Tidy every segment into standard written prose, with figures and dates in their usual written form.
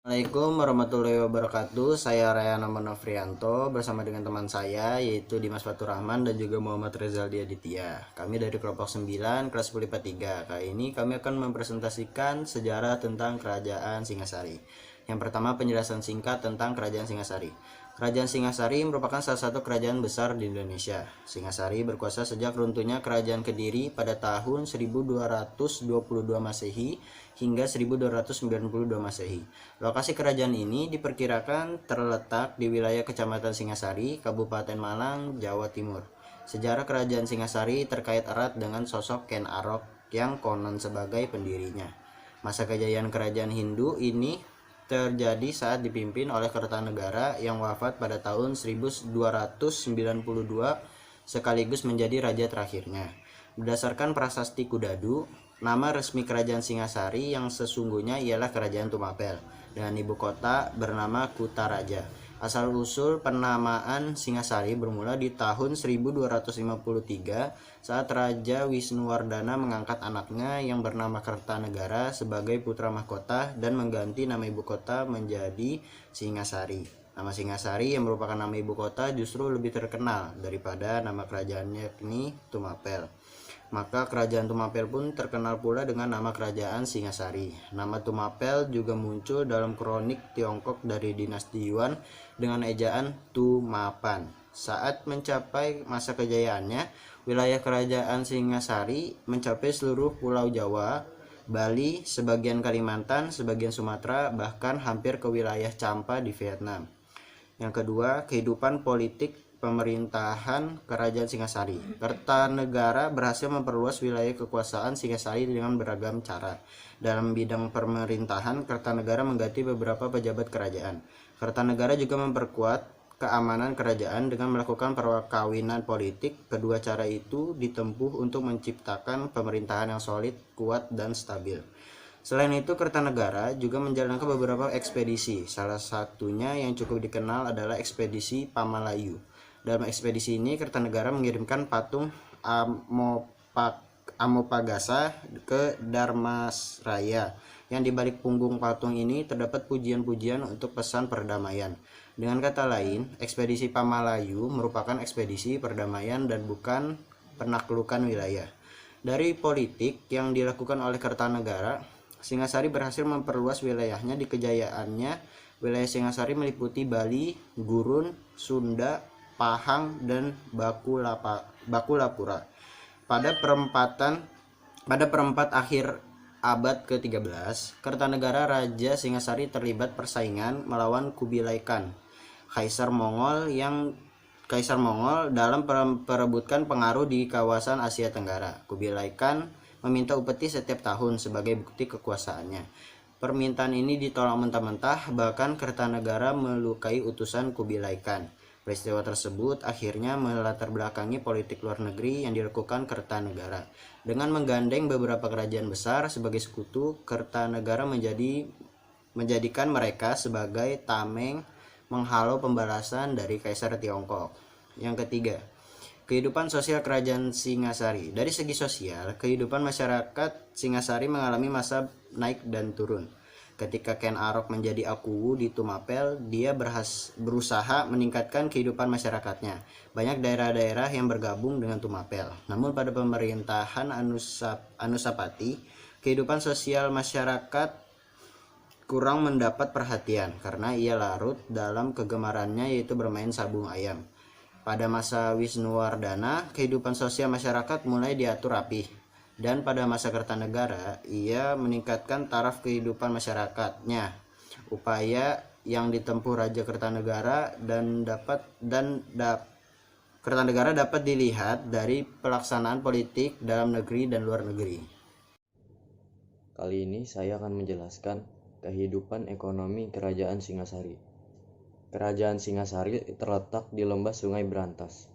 Assalamualaikum warahmatullahi wabarakatuh. Saya Rayana Monofrianto bersama dengan teman saya yaitu Dimas Faturrahman dan juga Muhammad Rezaldi Aditya. Kami dari kelompok 9 kelas 10 IPA 3. Kali ini kami akan mempresentasikan sejarah tentang Kerajaan Singasari. Yang pertama, penjelasan singkat tentang Kerajaan Singasari. Kerajaan Singasari merupakan salah satu kerajaan besar di Indonesia. Singasari berkuasa sejak runtuhnya Kerajaan Kediri pada tahun 1222 Masehi hingga 1292 Masehi. Lokasi kerajaan ini diperkirakan terletak di wilayah Kecamatan Singasari, Kabupaten Malang, Jawa Timur. Sejarah Kerajaan Singasari terkait erat dengan sosok Ken Arok yang konon sebagai pendirinya. Masa kejayaan kerajaan Hindu ini terjadi saat dipimpin oleh Kertanegara yang wafat pada tahun 1292 sekaligus menjadi raja terakhirnya. Berdasarkan prasasti Kudadu, nama resmi Kerajaan Singasari yang sesungguhnya ialah Kerajaan Tumapel dan ibu kota bernama Kutaraja. Asal-usul penamaan Singasari bermula di tahun 1253 saat Raja Wisnuwardana mengangkat anaknya yang bernama Kertanegara sebagai putra mahkota dan mengganti nama ibu kota menjadi Singasari. Nama Singasari yang merupakan nama ibu kota justru lebih terkenal daripada nama kerajaannya, yakni Tumapel. Maka kerajaan Tumapel pun terkenal pula dengan nama kerajaan Singasari. Nama Tumapel juga muncul dalam kronik Tiongkok dari dinasti Yuan dengan ejaan Tumapan. Saat mencapai masa kejayaannya, wilayah kerajaan Singasari mencapai seluruh Pulau Jawa, Bali, sebagian Kalimantan, sebagian Sumatera, bahkan hampir ke wilayah Champa di Vietnam. Yang kedua, kehidupan politik pemerintahan Kerajaan Singasari. Kertanegara berhasil memperluas wilayah kekuasaan Singasari dengan beragam cara. Dalam bidang pemerintahan, Kertanegara mengganti beberapa pejabat kerajaan. Kertanegara juga memperkuat keamanan kerajaan dengan melakukan perkawinan politik. Kedua cara itu ditempuh untuk menciptakan pemerintahan yang solid, kuat, dan stabil. Selain itu, Kertanegara juga menjalankan beberapa ekspedisi. Salah satunya yang cukup dikenal adalah ekspedisi Pamalayu. Dalam ekspedisi ini, Kertanegara mengirimkan patung Amopagasa ke Dharmasraya. Yang di balik punggung patung ini terdapat pujian-pujian untuk pesan perdamaian. Dengan kata lain, ekspedisi Pamalayu merupakan ekspedisi perdamaian dan bukan penaklukan wilayah. Dari politik yang dilakukan oleh Kertanegara, Singasari berhasil memperluas wilayahnya. Di kejayaannya, wilayah Singasari meliputi Bali, Gurun, Sunda, Pahang, dan Bakulapura. Pada perempat akhir abad ke-13, Kertanegara Raja Singasari terlibat persaingan melawan Kubilai Khan, Kaisar Mongol dalam perebutkan pengaruh di kawasan Asia Tenggara. Kubilai Khan meminta upeti setiap tahun sebagai bukti kekuasaannya. Permintaan ini ditolak mentah-mentah, bahkan Kertanegara melukai utusan Kubilai Khan. Peristiwa tersebut akhirnya melatar belakangi politik luar negeri yang dilakukan Kertanegara. Dengan menggandeng beberapa kerajaan besar sebagai sekutu, Kertanegara menjadikan mereka sebagai tameng menghalau pembalasan dari Kaisar Tiongkok. Yang ketiga, kehidupan sosial Kerajaan Singasari. Dari segi sosial, kehidupan masyarakat Singasari mengalami masa naik dan turun. Ketika Ken Arok menjadi Akuwu di Tumapel, dia berusaha meningkatkan kehidupan masyarakatnya. Banyak daerah-daerah yang bergabung dengan Tumapel. Namun pada pemerintahan Anusapati, kehidupan sosial masyarakat kurang mendapat perhatian karena ia larut dalam kegemarannya, yaitu bermain sabung ayam. Pada masa Wisnuwardana, kehidupan sosial masyarakat mulai diatur rapih, dan pada masa Kertanegara, ia meningkatkan taraf kehidupan masyarakatnya. Upaya yang ditempuh Raja Kertanegara Kertanegara dapat dilihat dari pelaksanaan politik dalam negeri dan luar negeri. Kali ini saya akan menjelaskan kehidupan ekonomi Kerajaan Singasari. Kerajaan Singasari terletak di lembah Sungai Berantas.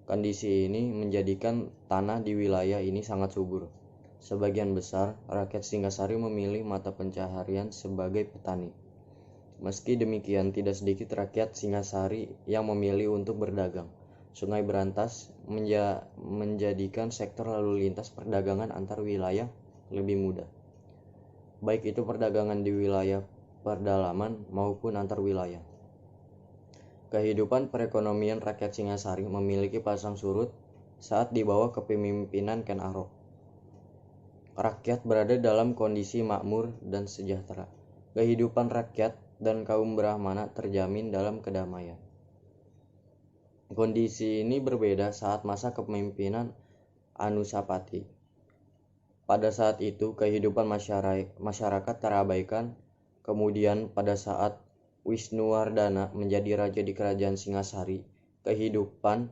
Kondisi ini menjadikan tanah di wilayah ini sangat subur. Sebagian besar rakyat Singasari memilih mata pencaharian sebagai petani. Meski demikian, tidak sedikit rakyat Singasari yang memilih untuk berdagang. Sungai Berantas menjadikan sektor lalu lintas perdagangan antar wilayah lebih mudah. Baik itu perdagangan di wilayah pedalaman maupun antar wilayah. Kehidupan perekonomian rakyat Singasari memiliki pasang surut saat di bawah kepemimpinan Ken Arok. Rakyat berada dalam kondisi makmur dan sejahtera. Kehidupan rakyat dan kaum Brahmana terjamin dalam kedamaian. Kondisi ini berbeda saat masa kepemimpinan Anusapati. Pada saat itu kehidupan masyarakat terabaikan. Kemudian pada saat Wisnuwardana menjadi raja di kerajaan Singasari, kehidupan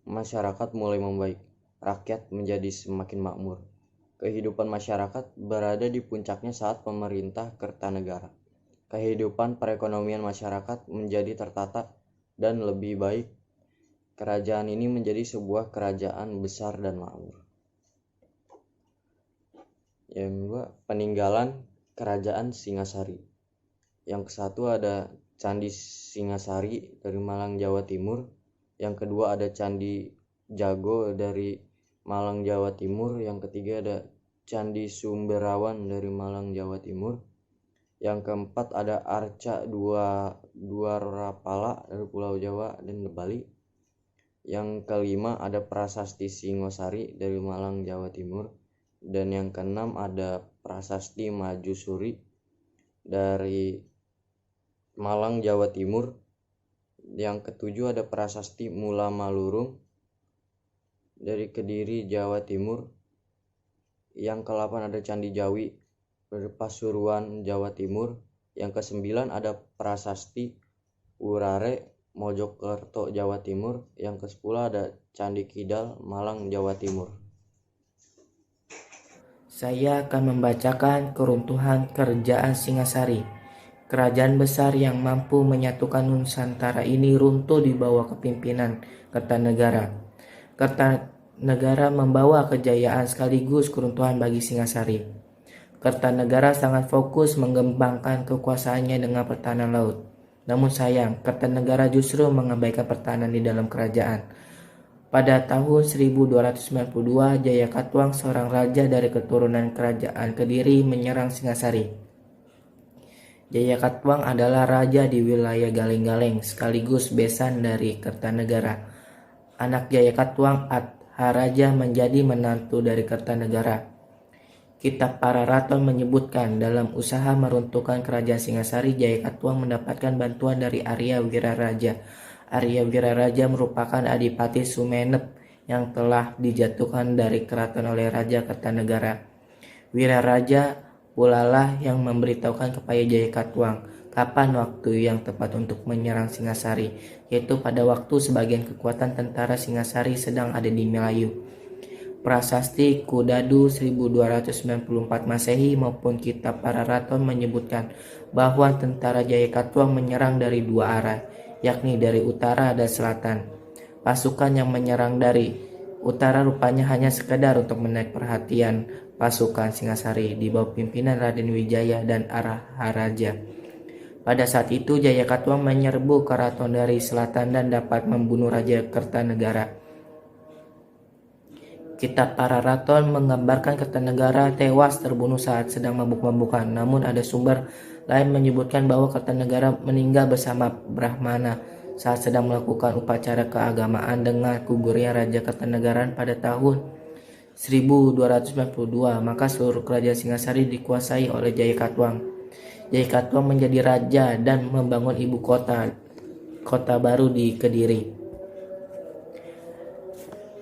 masyarakat mulai membaik. Rakyat menjadi semakin makmur. Kehidupan masyarakat berada di puncaknya saat pemerintah Kertanegara. Kehidupan perekonomian masyarakat menjadi tertata dan lebih baik. Kerajaan ini menjadi sebuah kerajaan besar dan makmur. Yang kedua, peninggalan kerajaan Singasari. Yang kesatu ada Candi Singasari dari Malang, Jawa Timur. Yang kedua ada Candi Jago dari Malang, Jawa Timur. Yang ketiga ada Candi Sumberawan dari Malang, Jawa Timur. Yang keempat ada Arca Dwarapala dari Pulau Jawa dan Bali. Yang kelima ada Prasasti Singosari dari Malang, Jawa Timur. Dan yang keenam ada Prasasti Majusuri dari Malang, Jawa Timur. Yang ketujuh ada Prasasti Mula Malurung dari Kediri, Jawa Timur. Yang ke-8 ada Candi Jawi dari Pasuruan, Jawa Timur. Yang ke-9 ada Prasasti Urare Mojokerto, Jawa Timur. Yang ke-10 ada Candi Kidal, Malang, Jawa Timur. Saya akan membacakan keruntuhan kerajaan Singasari. Kerajaan besar yang mampu menyatukan Nusantara ini runtuh di bawah kepimpinan Kertanegara. Kertanegara membawa kejayaan sekaligus keruntuhan bagi Singasari. Kertanegara sangat fokus mengembangkan kekuasaannya dengan pertahanan laut. Namun sayang, Kertanegara justru mengabaikan pertahanan di dalam kerajaan. Pada tahun 1292, Jayakatwang, seorang raja dari keturunan kerajaan Kediri, menyerang Singasari. Jayakatwang adalah raja di wilayah Galeng-Galeng sekaligus besan dari Kertanegara. Anak Jayakatwang, Adharaja, menjadi menantu dari Kertanegara. Kitab Pararaton menyebutkan dalam usaha meruntuhkan kerajaan Singasari, Jayakatwang mendapatkan bantuan dari Arya Wiraraja. Arya Wiraraja merupakan adipati Sumenep yang telah dijatuhkan dari keraton oleh Raja Kertanegara. Wiraraja pula lah yang memberitahukan kepada Jayakatwang kapan waktu yang tepat untuk menyerang Singasari, yaitu pada waktu sebagian kekuatan tentara Singasari sedang ada di Melayu. Prasasti Kudadu 1294 Masehi maupun Kitab Pararaton menyebutkan bahwa tentara Jayakatwang menyerang dari dua arah, yakni dari utara dan selatan. Pasukan yang menyerang dari utara rupanya hanya sekedar untuk menarik perhatian pasukan Singasari di bawah pimpinan Raden Wijaya dan Adharaja. Pada saat itu Jayakatwang menyerbu keraton dari selatan dan dapat membunuh Raja Kertanegara. Kitab Pararaton menggambarkan Kertanegara tewas terbunuh saat sedang mabuk-mabukan. Namun ada sumber lain menyebutkan bahwa Kertanegara meninggal bersama Brahmana saat sedang melakukan upacara keagamaan dengan gugurnya Raja Kertanegara pada tahun 1292. Maka seluruh kerajaan Singasari dikuasai oleh Jayakatwang. Jayakatwang menjadi raja dan membangun ibu kota baru di Kediri.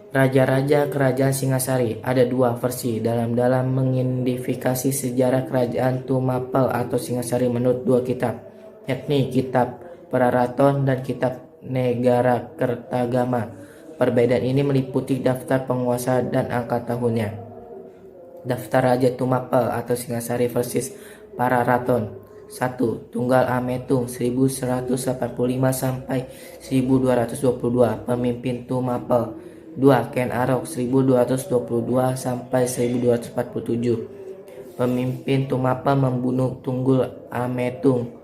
Raja-raja kerajaan Singasari. Ada dua versi dalam mengidentifikasi sejarah kerajaan Tumapel atau Singasari menurut dua kitab, yakni Kitab Pararaton dan Kitab Negara Kertagama. Perbedaan ini meliputi daftar penguasa dan angka tahunnya. Daftar Raja Tumapel atau Singasari versus Pararaton. 1. Tunggal Ametung 1185 sampai 1222, pemimpin Tumapel. 2. Ken Arok 1222 sampai 1247, pemimpin Tumapel membunuh Tunggul Ametung.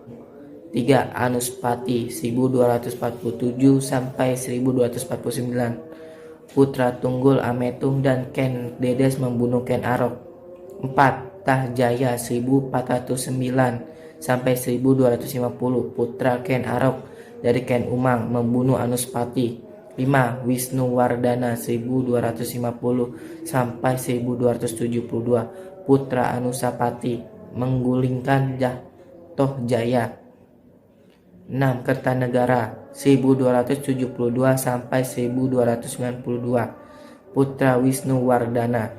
3. Anuspati 1247 sampai 1249, putra Tunggul Ametung dan Ken Dedes membunuh Ken Arok. 4. Tahjaya 1409 sampai 1250. Putra Ken Arok dari Ken Umang membunuh Anuspati. 5. Wisnuwardana 1250 sampai 1272. Putra Anusapati menggulingkan Tohjaya. 6. Kertanegara 1272 sampai 1292. Putra Wisnuwardana.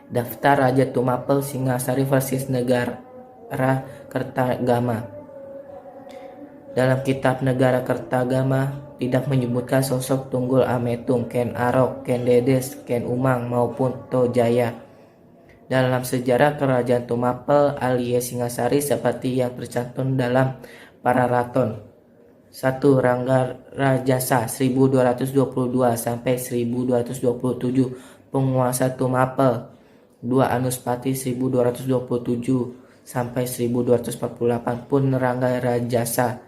Daftar Raja Tumapel Singasari versus Negara Kertagama. Dalam kitab Negara Kertagama tidak menyebutkan sosok Tunggul Ametung, Ken Arok, Ken Dedes, Ken Umang maupun Tojaya. Dalam sejarah Kerajaan Tumapel alias Singasari seperti yang tercantum dalam Pararaton. 1. Rangga Rajasa 1222 sampai 1227 penguasa Tumapel. 2. Anuspati 1227 sampai 1248 pun Rangga Rajasa.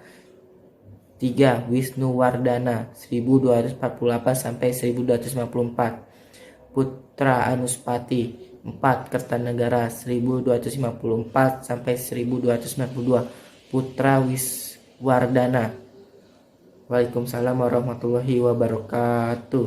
3. Wisnuwardana 1248 sampai 1254 putra Anuspati. 4. Kertanegara 1254 sampai 1292 putra Wiswardana. Waalaikumsalam warahmatullahi wabarakatuh.